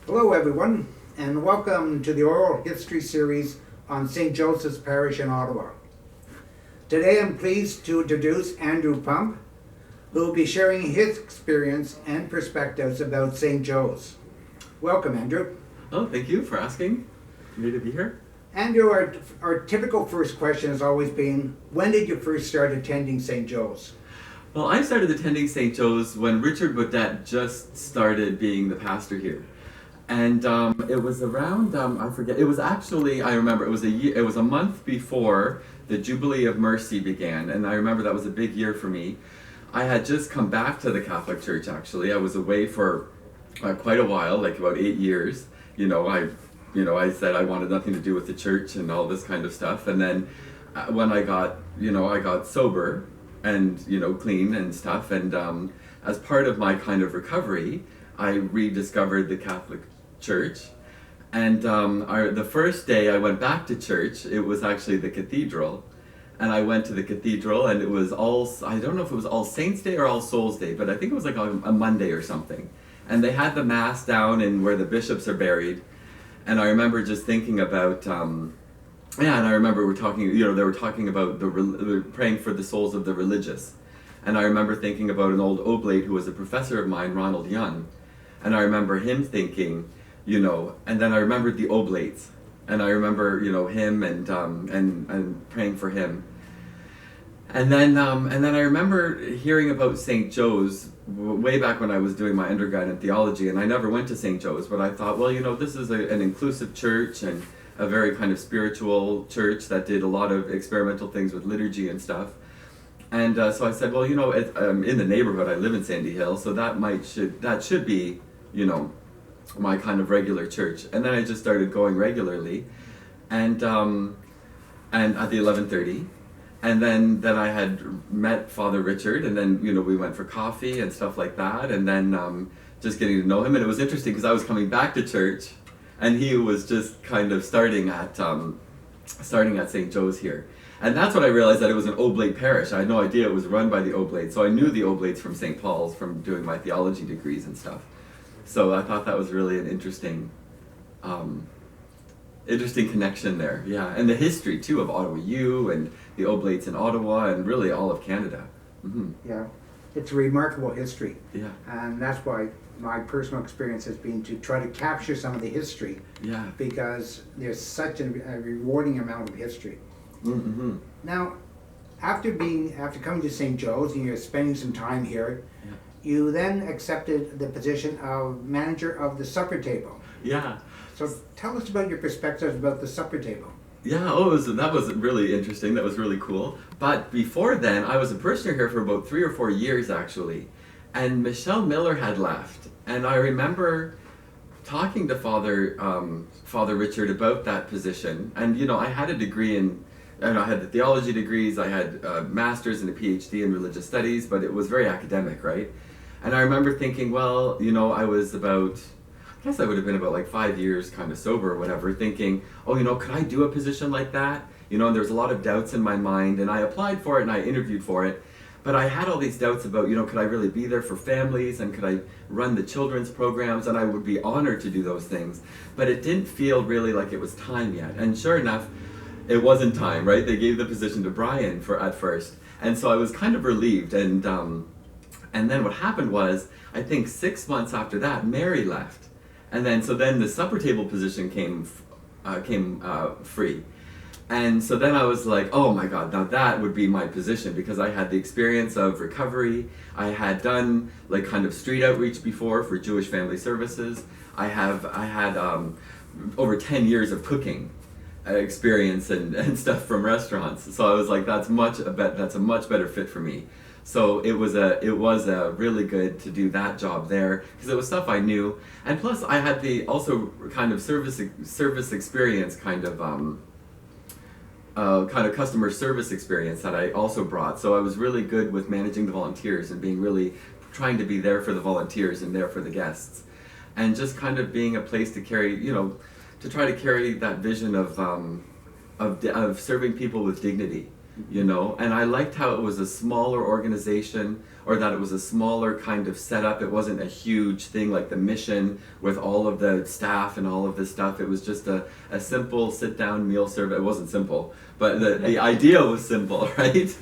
Hello everyone, and welcome to the Oral History Series on St. Joseph's Parish in Ottawa. Today I'm pleased to introduce Andrew Pump, who will be sharing his experience and perspectives about St. Joe's. Welcome, Andrew. Oh, thank you for asking me to be here. Andrew, our typical first question has always been, when did you first start attending St. Joe's? Well, I started attending St. Joe's when Richard Baudet just started being the pastor here. And it was around, I forget, it was actually, I remember, it was a month before the Jubilee of Mercy began, and I remember that was a big year for me. I had just come back to the Catholic Church, actually. I was away for quite a while, like about 8 years. I said I wanted nothing to do with the church and all this kind of stuff. And then when I got sober and, clean and stuff, and as part of my kind of recovery, I rediscovered the Catholic Church. And the first day I went back to church, it was actually the cathedral. And I went to the cathedral, and it was I don't know if it was All Saints Day or All Souls Day, but I think it was like a Monday or something. And they had the Mass down in where the bishops are buried. And I remember just thinking about, and I remember they were talking about praying for the souls of the religious. And I remember thinking about an old oblate who was a professor of mine, Ronald Young. And I remember him thinking, and then I remembered the oblates. And I remember, him and praying for him. And then I remember hearing about St. Joe's way back when I was doing my undergrad in theology, and I never went to St. Joe's, but I thought, well, this is an inclusive church and a very kind of spiritual church that did a lot of experimental things with liturgy and stuff. And so I said, well, in the neighborhood, I live in Sandy Hill, so that should be, my kind of regular church. And then I just started going regularly, and at the 11:30. And then I had met Father Richard, and then, we went for coffee and stuff like that, and then just getting to know him. And it was interesting because I was coming back to church, and he was just kind of starting at St. Joe's here. And that's when I realized that it was an oblate parish. I had no idea it was run by the oblates. So I knew the oblates from St. Paul's from doing my theology degrees and stuff. So I thought that was really an interesting connection there, yeah. And the history, too, of Ottawa U and the Oblates in Ottawa and really all of Canada. Mm-hmm. Yeah, it's a remarkable history. Yeah. And that's why my personal experience has been to try to capture some of the history. Yeah. Because there's such a rewarding amount of history. Mm-hmm. Now, after coming to St. Joe's and you're spending some time here, Yeah. you then accepted the position of manager of the supper table. Yeah. So tell us about your perspectives about the supper table. Yeah, that was really interesting. That was really cool. But before then, I was a parishioner here for about 3 or 4 years, actually. And Michelle Miller had left. And I remember talking to Father Richard about that position. And, I had a degree I had the theology degrees, I had a master's and a PhD in religious studies, but it was very academic, right? And I remember thinking, well, I was I guess I would have been about like 5 years kind of sober or whatever, thinking, could I do a position like that? And there was a lot of doubts in my mind, and I applied for it and I interviewed for it, but I had all these doubts about, could I really be there for families, and could I run the children's programs, and I would be honored to do those things, but it didn't feel really like it was time yet. And sure enough, it wasn't time, right? They gave the position to Brian at first, and so I was kind of relieved, and then what happened was, I think 6 months after that, Mary left. And then the supper table position came free. And so then I was like, oh my God, now that would be my position, because I had the experience of recovery. I had done like kind of street outreach before for Jewish Family Services. I had over 10 years of cooking experience and stuff from restaurants. So I was like, that's a much better fit for me. So it was really good to do that job there, because it was stuff I knew, and plus I had the also kind of service experience, kind of customer service experience that I also brought. So I was really good with managing the volunteers and trying to be there for the volunteers and there for the guests, and just kind of being a place to carry, to try to carry that vision of serving people with dignity. you know, and I liked how it was a smaller organization, or that it was a smaller kind of setup. It wasn't a huge thing like the mission with all of the staff and all of this stuff. It was just a simple sit-down meal service. It wasn't simple, but the idea was simple, right?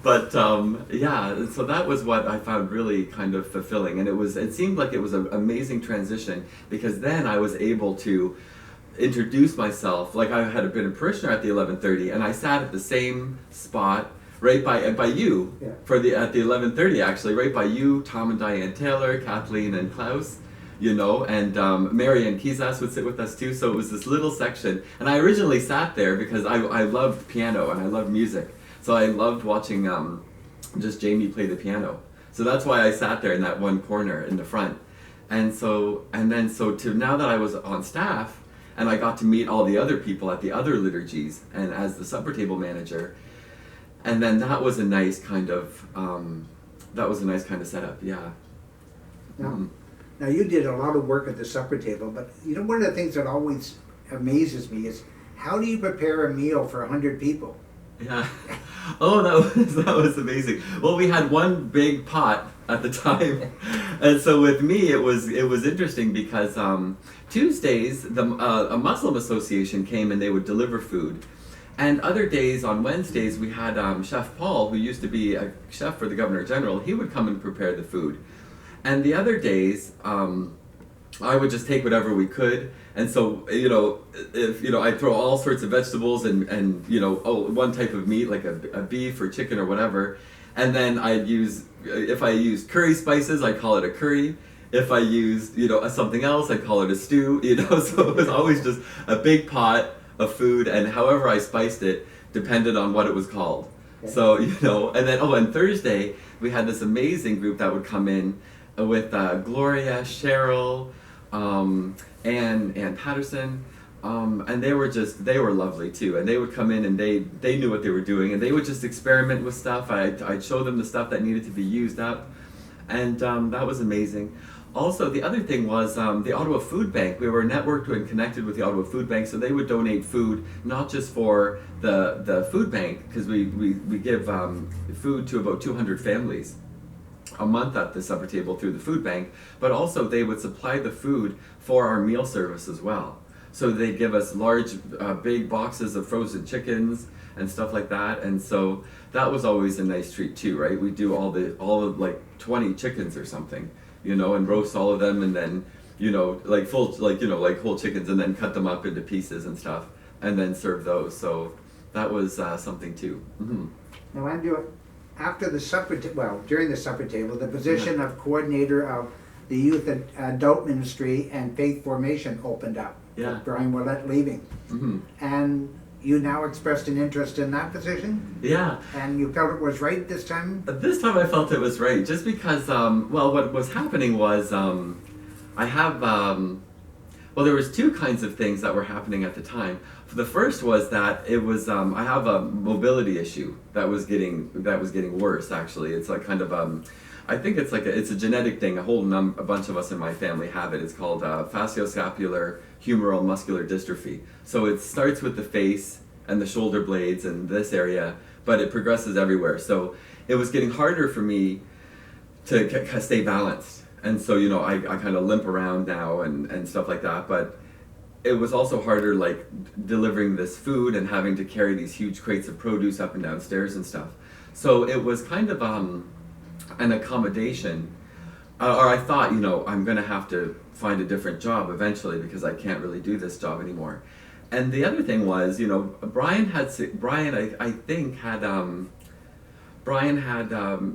But yeah, so that was what I found really kind of fulfilling, and it seemed like it was an amazing transition, because then I was able to introduce myself. Like, I had been a parishioner at the 11:30, and I sat at the same spot right by you, Yeah. at the 11:30, actually, right by you, Tom and Diane Taylor, Kathleen and Klaus, you know, and Mary and Kizas would sit with us too. So it was this little section, and I originally sat there because I loved piano and I loved music, so I loved watching just Jamie play the piano. So that's why I sat there in that one corner in the front. And so to now that I was on staff, and I got to meet all the other people at the other liturgies, and as the supper table manager, and then that was a nice kind of setup, yeah. Now you did a lot of work at the supper table, but you know, one of the things that always amazes me is, how do you prepare a meal for 100 people? Yeah. Oh, that was amazing. Well, we had one big pot at the time, and so with me it was interesting because Tuesdays a Muslim association came and they would deliver food, and other days on Wednesdays we had Chef Paul, who used to be a chef for the Governor General. He would come and prepare the food, and the other days I would just take whatever we could. And so, you know, if, you know, I'd throw all sorts of vegetables and you know, one type of meat, like a beef or chicken or whatever. And then if I used curry spices, I'd call it a curry. If I used, you know, something else, I'd call it a stew, you know. So it was always just a big pot of food, and however I spiced it depended on what it was called. Okay. So, you know, and then, and Thursday, we had this amazing group that would come in with Gloria, Cheryl, Ann Patterson, and they were lovely too, and they would come in and they knew what they were doing, and they would just experiment with stuff. I'd show them the stuff that needed to be used up, and that was amazing. Also, the other thing was the Ottawa Food Bank. We were networked and connected with the Ottawa Food Bank, so they would donate food, not just for the food bank, because we give food to about 200 families a month at the supper table through the food bank, but also they would supply the food for our meal service as well. So they'd give us large, big boxes of frozen chickens and stuff like that, and so that was always a nice treat too, right? We do all of like 20 chickens or something, you know, and roast all of them, and then, you know, like whole chickens, and then cut them up into pieces and stuff, and then serve those. So that was something too. Mm-hmm. Now, Andrew, after the during the supper table, the position of coordinator of the youth and adult ministry and faith formation opened up. Yeah. With Brian Willett leaving. Mm-hmm. And you now expressed an interest in that position? Yeah. And you felt it was right this time? This time I felt it was right, just because, what was happening was, there was two kinds of things that were happening at the time. The first was that it was, I have a mobility issue that was getting worse, actually. It's like kind of, I think it's a genetic thing. A bunch of us in my family have it. It's called fascioscapular humeral muscular dystrophy. So it starts with the face and the shoulder blades and this area, but it progresses everywhere. So it was getting harder for me to stay balanced. And so, you know, I kind of limp around now and stuff like that. But it was also harder, like, delivering this food and having to carry these huge crates of produce up and down stairs and stuff. So it was kind of an accommodation. Or I thought, you know, I'm going to have to find a different job eventually because I can't really do this job anymore. And the other thing was, you know, Brian had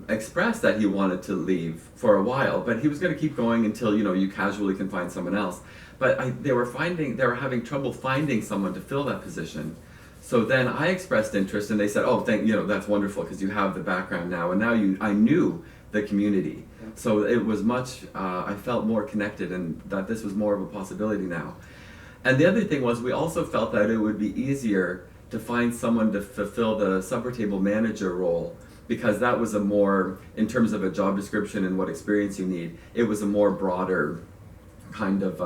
expressed that he wanted to leave for a while, but he was going to keep going until, you know, you casually can find someone else. But they were having trouble finding someone to fill that position. So then I expressed interest, and they said, "Oh, that's wonderful because you have the background now, and now I knew the community." Yeah. So it was I felt more connected, and that this was more of a possibility now. And the other thing was, we also felt that it would be easier to find someone to fulfill the supper table manager role, because that was in terms of a job description and what experience you need, it was a more broader kind of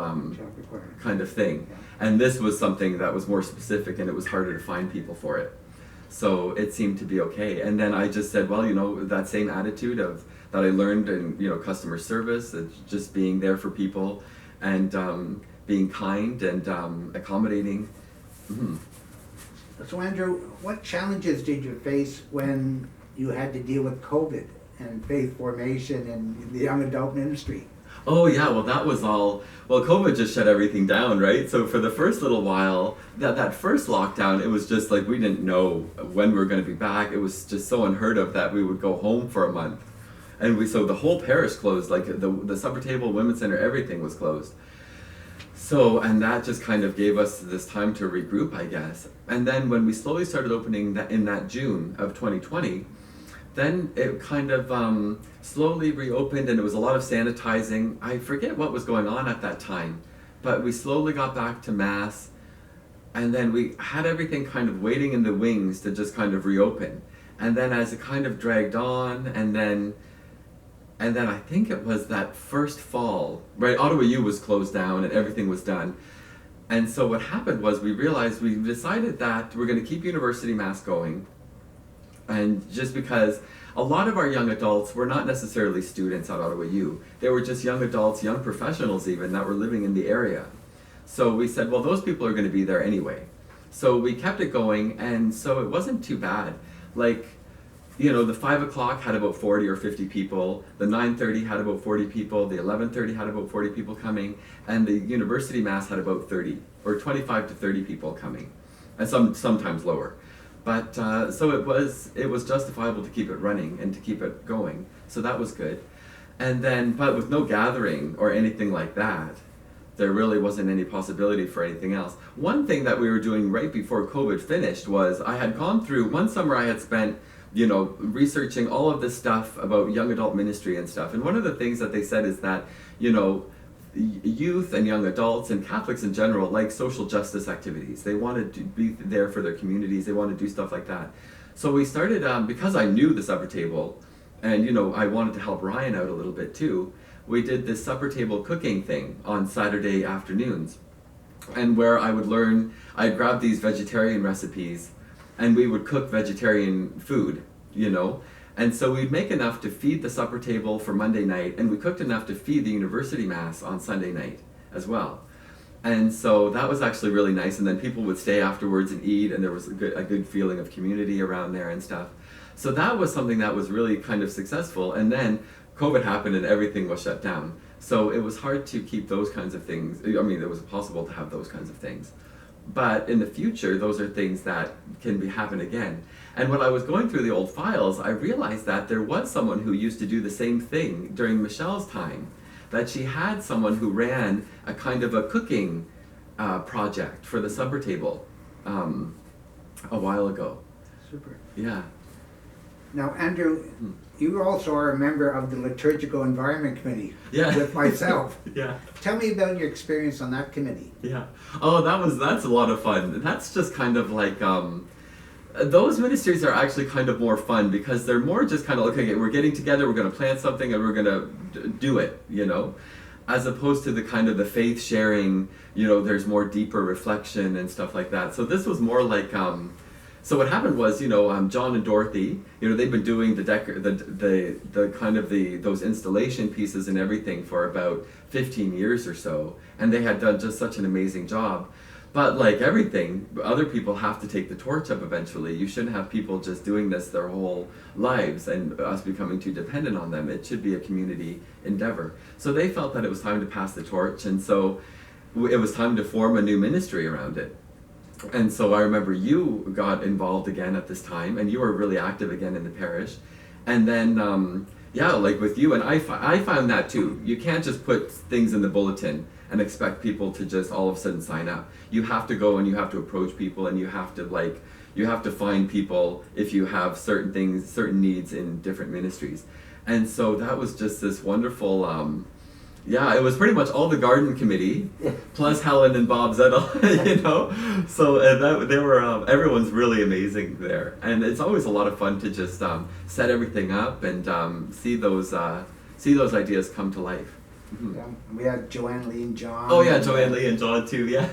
thing. Yeah. And this was something that was more specific, and it was harder to find people for it. So it seemed to be okay. And then I just said, well, that same attitude of that I learned in customer service, just being there for people, and being kind and accommodating. Mm-hmm. So Andrew, what challenges did you face when you had to deal with COVID and faith formation in the young adult ministry? Oh yeah, well that was all, COVID just shut everything down, right? So for the first little while, that first lockdown, it was just like we didn't know when we were going to be back. It was just so unheard of that we would go home for a month. And so the whole parish closed, like the supper table, women's center, everything was closed. So, and that just kind of gave us this time to regroup, I guess. And then when we slowly started opening in that June of 2020, then it kind of slowly reopened, and it was a lot of sanitizing. I forget what was going on at that time, but we slowly got back to Mass, and then we had everything kind of waiting in the wings to just kind of reopen. And then as it kind of dragged on, and then I think it was that first fall, right, Ottawa U was closed down and everything was done. And so what happened was we decided that we're going to keep University Mass going. And just because a lot of our young adults were not necessarily students at Ottawa U, they were just young adults, young professionals even, that were living in the area. So we said, well, those people are going to be there anyway. So we kept it going, and so it wasn't too bad. Like, the 5 o'clock had about 40 or 50 people, the 9:30 had about 40 people, the 11:30 had about 40 people coming, and the University Mass had about 30, or 25 to 30 people coming, and sometimes lower. But so it was justifiable to keep it running and to keep it going, so that was good. And then, but with no gathering or anything like that, there really wasn't any possibility for anything else. One thing that we were doing right before COVID finished was I had gone through, one summer I had spent researching all of this stuff about young adult ministry and stuff. And one of the things that they said is that, youth and young adults and Catholics in general like social justice activities. They wanted to be there for their communities. They wanted to do stuff like that. So we started, because I knew the supper table, and I wanted to help Ryan out a little bit too, we did this supper table cooking thing on Saturday afternoons. And where I'd grab these vegetarian recipes, and we would cook vegetarian food, And so we'd make enough to feed the supper table for Monday night, and we cooked enough to feed the University Mass on Sunday night as well. And so that was actually really nice, and then people would stay afterwards and eat, and there was a good feeling of community around there and stuff. So that was something that was really kind of successful, and then COVID happened and everything was shut down. So it was hard to keep those kinds of things. I mean, it was possible to have those kinds of things. But in the future, those are things that can happen again. And when I was going through the old files, I realized that there was someone who used to do the same thing during Michelle's time, that she had someone who ran a kind of a cooking project for the supper table a while ago. Super. Yeah. Now, Andrew, you also are a member of the Liturgical Environment Committee with myself. Yeah. Tell me about your experience on that committee. Yeah. Oh, that's a lot of fun. That's just kind of like, those ministries are actually kind of more fun because they're more just kind of, okay, we're getting together, we're going to plan something, and we're going to do it, as opposed to the kind of the faith sharing, there's more deeper reflection and stuff like that. So this was more like, so what happened was, John and Dorothy, they've been doing those installation pieces and everything for about 15 years or so, and they had done just such an amazing job. But like everything, other people have to take the torch up eventually. You shouldn't have people just doing this their whole lives and us becoming too dependent on them. It should be a community endeavor. So they felt that it was time to pass the torch, and so it was time to form a new ministry around it. And so I remember you got involved again at this time, and you were really active again in the parish. And then, like with you, and I found that too. You can't just put things in the bulletin and expect people to just all of a sudden sign up. You have to go and you have to approach people, and you have to find people if you have certain things, certain needs in different ministries. And so that was just this wonderful, it was pretty much all the garden committee, plus Helen and Bob Zettel, So they were, everyone's really amazing there, and it's always a lot of fun to just set everything up and see those ideas come to life. We had Joanne Lee and John. Oh yeah, Joanne Lee and John too. Yeah,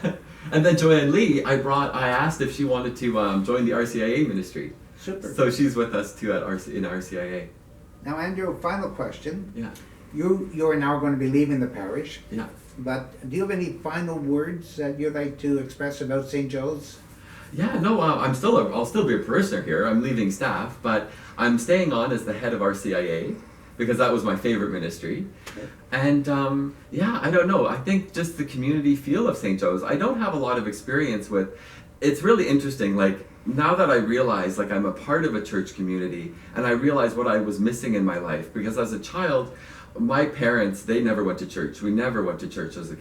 and then Joanne Lee, I asked if she wanted to join the RCIA ministry. Super. So she's with us too in RCIA. Now, Andrew, final question. Yeah. You are now going to be leaving the parish. Yeah. But do you have any final words that you'd like to express about St. Joe's? Yeah, no, I'll still be a parishioner here. I'm leaving staff, but I'm staying on as the head of RCIA because that was my favorite ministry. Okay. And yeah, I don't know. I think just the community feel of St. Joe's. I don't have a lot of experience with. It's really interesting. Like now that I realize, like I'm a part of a church community, and I realize what I was missing in my life because as a child, my parents they never went to church. We never went to church as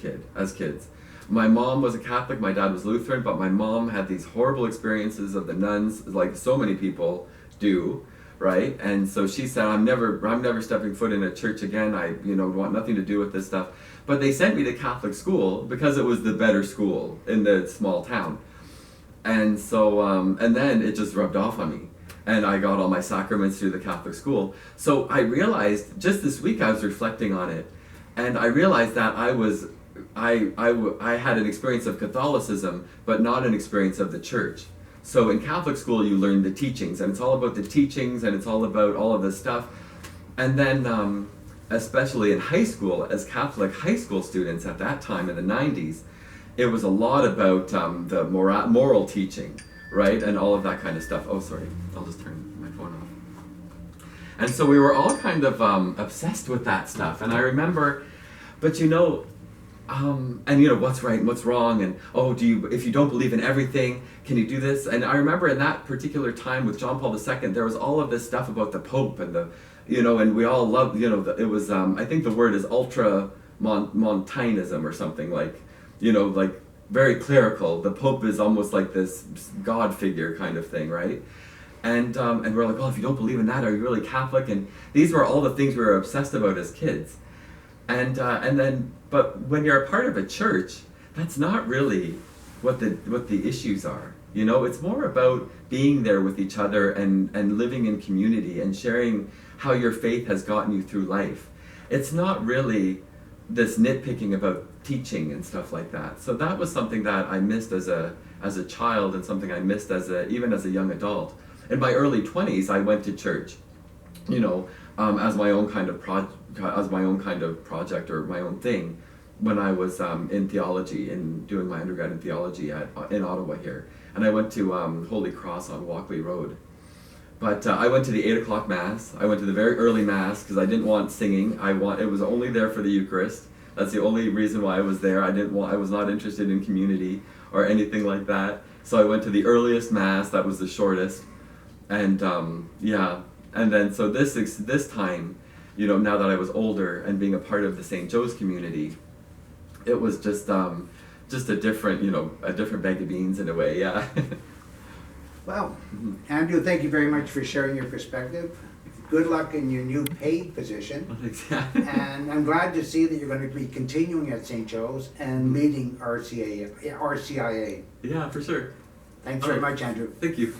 kids. My mom was a Catholic, my dad was Lutheran, but my mom had these horrible experiences of the nuns, like so many people do, right? And so she said, I'm never stepping foot in a church again. I, want nothing to do with this stuff. But they sent me to Catholic school because it was the better school in the small town. And so, and then it just rubbed off on me. And I got all my sacraments through the Catholic school. So I realized, just this week I was reflecting on it, and I realized that I had an experience of Catholicism, but not an experience of the church. So in Catholic school, you learn the teachings, and it's all about the teachings, and it's all about all of this stuff. And then, especially in high school, as Catholic high school students at that time in the 90s, it was a lot about the moral teaching, right? And all of that kind of stuff. Oh, sorry, I'll just turn my phone off. And so we were all kind of obsessed with that stuff. And I remember, but and what's right and what's wrong, and if you don't believe in everything, can you do this? And I remember in that particular time with John Paul II, there was all of this stuff about the Pope and and we all loved, it was, I think the word is ultramontanism or something like very clerical. The Pope is almost like this God figure kind of thing, right? And we're like, if you don't believe in that, are you really Catholic? And these were all the things we were obsessed about as kids. But when you're a part of a church, that's not really what the issues are. It's more about being there with each other and living in community and sharing how your faith has gotten you through life. It's not really this nitpicking about teaching and stuff like that. So that was something that I missed as a child, and something I missed even as a young adult. In my early 20s, I went to church, as my own kind of project or my own thing, when I was in theology and doing my undergrad in theology in Ottawa here. And I went to Holy Cross on Walkley Road. But I went to the 8 o'clock Mass. I went to the very early Mass because I didn't want singing. It was only there for the Eucharist. That's the only reason why I was there. I was not interested in community or anything like that. So I went to the earliest Mass. That was the shortest. And and then so this time, now that I was older and being a part of the St. Joe's community, it was just a different, a different bag of beans in a way, yeah. Well, Andrew, thank you very much for sharing your perspective. Good luck in your new paid position. And I'm glad to see that you're going to be continuing at St. Joe's and leading RCIA. Yeah, for sure. Thanks very much, Andrew. Thank you.